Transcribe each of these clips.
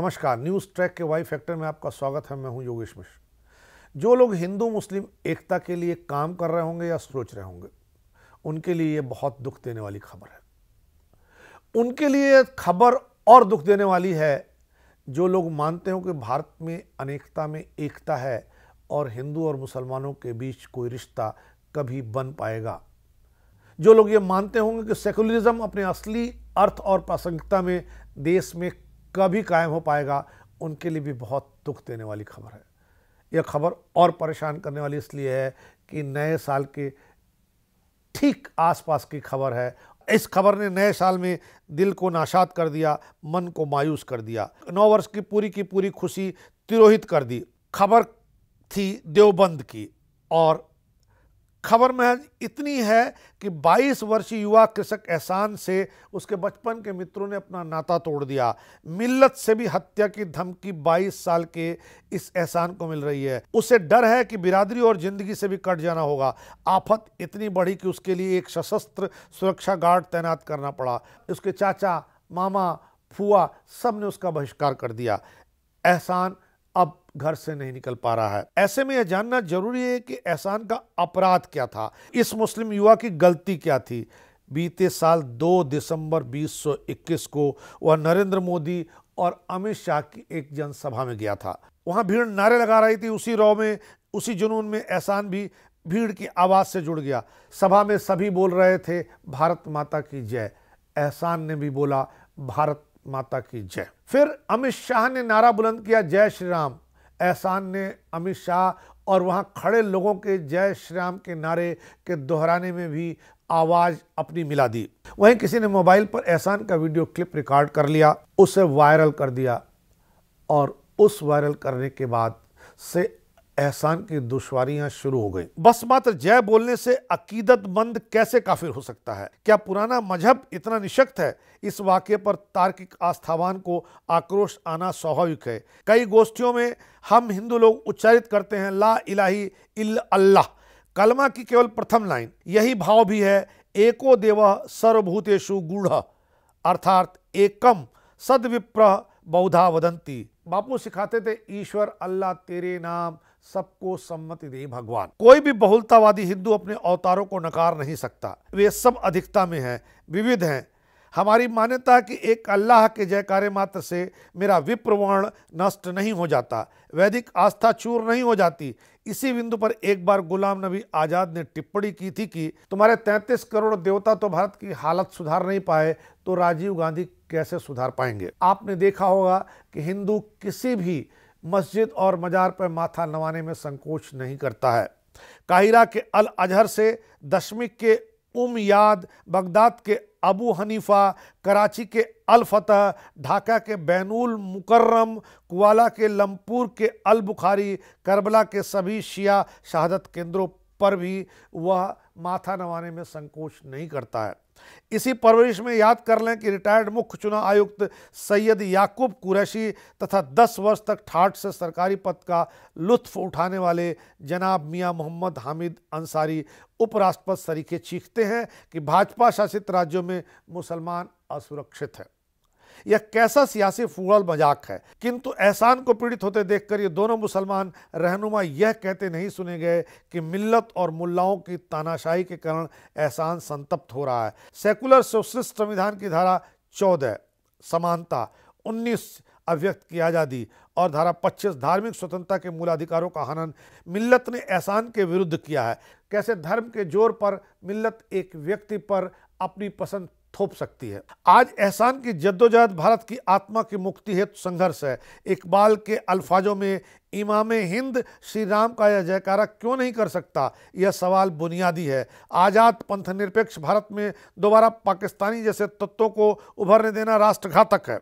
नमस्कार, news track के Y factor में आपका स्वागत है। मैं हूं योगेश मिश्र। जो लोग हिंदू मुस्लिम एकता के लिए काम कर रहे होंगे या सोच रहे होंगे, उनके लिए ये बहुत दुख देने वाली खबर है। उनके लिए खबर और दुख देने वाली है जो लोग मानते हो कि भारत में अनेकता में एकता है और हिंदू और मुसलमानों के बीच कोई रिश्ता कभी बन पाएगा। जो लोग ये मानते होंगे कि सेकुलरिज्म अपने असली अर्थ और प्रासंगिकता में देश में कभी कायम हो पाएगा, उनके लिए भी बहुत दुख देने वाली खबर है। यह खबर और परेशान करने वाली इसलिए है कि नए साल के ठीक आसपास की खबर है। इस खबर ने नए साल में दिल को नाशाद कर दिया, मन को मायूस कर दिया, 9 वर्ष की पूरी खुशी तिरोहित कर दी। खबर थी देवबंद की और खबर में इतनी है कि 22 वर्षीय युवा कृषक एहसान से उसके बचपन के मित्रों ने अपना नाता तोड़ दिया। मिल्लत से भी हत्या की धमकी 22 साल के इस एहसान को मिल रही है। उसे डर है कि बिरादरी और जिंदगी से भी कट जाना होगा। आफत इतनी बढ़ी कि उसके लिए एक सशस्त्र सुरक्षा गार्ड तैनात करना पड़ा। उसके चाचा, मामा, फुआ सब ने उसका बहिष्कार कर दिया। एहसान अब घर से नहीं निकल पा रहा है। ऐसे में यह जानना जरूरी है कि एहसान का अपराध क्या था, इस मुस्लिम युवा की गलती क्या थी। बीते साल 2 दिसंबर 2021 को वह नरेंद्र मोदी और अमित शाह की एक जनसभा में गया था। वहां भीड़ नारे लगा रही थी। उसी रौ में, उसी जुनून में एहसान भी भीड़ की आवाज से जुड़ गया। सभा में सभी बोल रहे थे भारत माता की जय। एहसान ने भी बोला भारत माता की जय। फिर अमित शाह ने नारा बुलंद किया जय श्री राम। एहसान ने अमित शाह और वहां खड़े लोगों के जय श्री राम के नारे के दोहराने में भी आवाज अपनी मिला दी। वहीं किसी ने मोबाइल पर एहसान का वीडियो क्लिप रिकॉर्ड कर लिया, उसे वायरल कर दिया और उस वायरल करने के बाद से एहसान की दुश्वारियां शुरू हो गई। बस मात्र जय बोलने से अकीदतमंद कैसे काफिर हो सकता है? क्या पुराना मजहब इतना निशक्त है? इस वाक्य पर तार्किक आस्थावान को आक्रोश आना स्वाभाविक है। कई गोष्ठियों में हम हिंदू लोग उच्चारित करते हैं ला इलाही इल्ला अल्लाह, कलमा की केवल प्रथम लाइन। यही भाव भी है एको देवः सर्वभूतेषु गूढ़ः, अर्थात एकम सद्विप्रः बहुधा वदंती। बापू सिखाते थे ईश्वर अल्लाह तेरे नाम सबको सम्मति दे भगवान। कोई भी बहुलतावादी हिंदू अपने अवतारों को नकार नहीं सकता। वे सब अधिकता में हैं, विविध हैं। हमारी मान्यता है कि एक अल्लाह के जयकारे मात्र से मेरा विप्रवर्ण नष्ट नहीं हो जाता, वैदिक आस्था चूर नहीं हो जाती। इसी बिंदु पर एक बार गुलाम नबी आजाद ने टिप्पणी की थी कि तुम्हारे 33 करोड़ देवता तो भारत की हालत सुधार नहीं पाए, तो राजीव गांधी कैसे सुधार पाएंगे। आपने देखा होगा कि हिंदू किसी भी मस्जिद और मजार पर माथा नवाने में संकोच नहीं करता है। काहिरा के अल अजहर से दशमिक के उमयाद, बगदाद के अबू हनीफा, कराची के अल फतह, ढाका के बैनुल मुकर्रम, कुआला के लमपुर के अल बुखारी, करबला के सभी शिया शहादत केंद्रों पर भी वह माथा नवाने में संकोच नहीं करता है। इसी परवरिश में याद कर लें कि रिटायर्ड मुख्य चुनाव आयुक्त सैयद याकूब कुरैशी तथा 10 वर्ष तक ठाठ से सरकारी पद का लुत्फ उठाने वाले जनाब मियां मोहम्मद हामिद अंसारी उपराष्ट्रपति सरीखे चीखते हैं कि भाजपा शासित राज्यों में मुसलमान असुरक्षित है। यह कैसा सियासी फूल मजाक है। किंतु एहसान को पीड़ित होते देखकर ये दोनों मुसलमान रहनुमा यह कहते नहीं सुने गए कि मिल्लत और मुल्लाओं की तानाशाही के कारण एहसान संतप्त हो रहा है। सेकुलर सोशलिस्ट संविधान की धारा 14 समानता, 19 अव्यक्त की आज़ादी और धारा 25 धार्मिक स्वतंत्रता के मूलाधिकारों का हनन मिल्लत ने एहसान के विरुद्ध किया है। कैसे धर्म के जोर पर मिल्लत एक व्यक्ति पर अपनी पसंद थोप सकती है। आज एहसान की जद्दोजहद भारत की आत्मा की मुक्ति हेतु संघर्ष है। इकबाल के अल्फाजों में इमामे हिंद श्री राम का यह जयकारा क्यों नहीं कर सकता? यह सवाल बुनियादी है। आज़ाद पंथ निरपेक्ष भारत में दोबारा पाकिस्तानी जैसे तत्वों को उभरने देना राष्ट्रघातक है।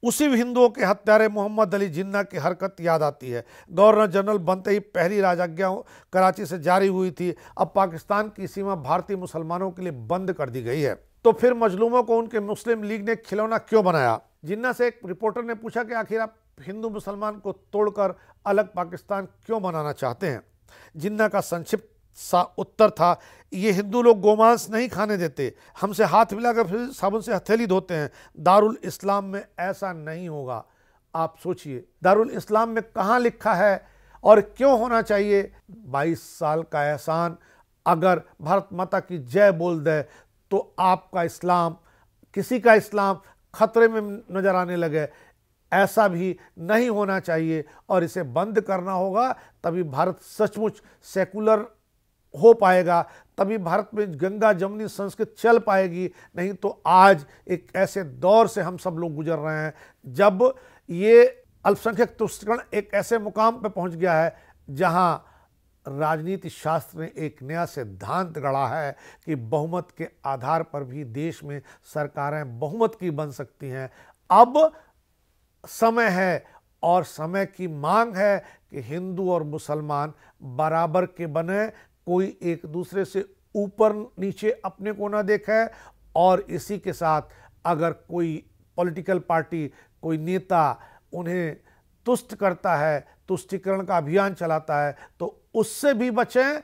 उसी हिंदुओं के हत्यारे मोहम्मद अली जिन्ना की हरकत याद आती है। गवर्नर जनरल बनते ही पहली राजाज्ञा कराची से जारी हुई थी। अब पाकिस्तान की सीमा भारतीय मुसलमानों के लिए बंद कर दी गई है। तो फिर मजलूमों को उनके मुस्लिम लीग ने खिलौना क्यों बनाया? जिन्ना से एक रिपोर्टर ने पूछा कि आखिर आप हिंदू मुसलमान को तोड़कर अलग पाकिस्तान क्यों बनाना चाहते हैं? जिन्ना का संक्षिप्त सा उत्तर था, ये हिंदू लोग गोमांस नहीं खाने देते, हमसे हाथ मिलाकर फिर साबुन से हथेली धोते हैं। दारुल इस्लाम में ऐसा नहीं होगा। आप सोचिए, दारुल इस्लाम में कहाँ लिखा है और क्यों होना चाहिए? 22 साल का एहसान अगर भारत माता की जय बोल दे तो आपका इस्लाम, किसी का इस्लाम खतरे में नजर आने लगे। ऐसा भी नहीं होना चाहिए और इसे बंद करना होगा, तभी भारत सचमुच सेकुलर हो पाएगा, तभी भारत में गंगा जमुनी संस्कृत चल पाएगी। नहीं तो आज एक ऐसे दौर से हम सब लोग गुजर रहे हैं जब ये अल्पसंख्यक तुष्टिकरण एक ऐसे मुकाम पर पहुंच गया है जहां राजनीति शास्त्र ने एक नया सिद्धांत गढ़ा है कि बहुमत के आधार पर भी देश में सरकारें बहुमत की बन सकती हैं। अब समय है और समय की मांग है कि हिंदू और मुसलमान बराबर के बने, कोई एक दूसरे से ऊपर नीचे अपने को ना देखे। और इसी के साथ अगर कोई पॉलिटिकल पार्टी, कोई नेता उन्हें तुष्ट करता है, तुष्टीकरण का अभियान चलाता है, तो उससे भी बचें,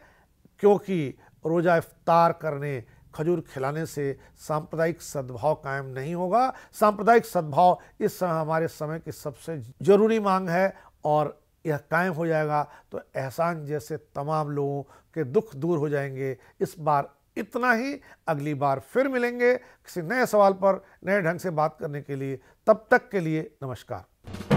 क्योंकि रोजा इफ्तार करने, खजूर खिलाने से सांप्रदायिक सद्भाव कायम नहीं होगा। सांप्रदायिक सद्भाव इस समय हमारे समय की सबसे जरूरी मांग है और यह कायम हो जाएगा तो एहसान जैसे तमाम लोगों के दुख दूर हो जाएंगे। इस बार इतना ही, अगली बार फिर मिलेंगे किसी नए सवाल पर नए ढंग से बात करने के लिए। तब तक के लिए नमस्कार।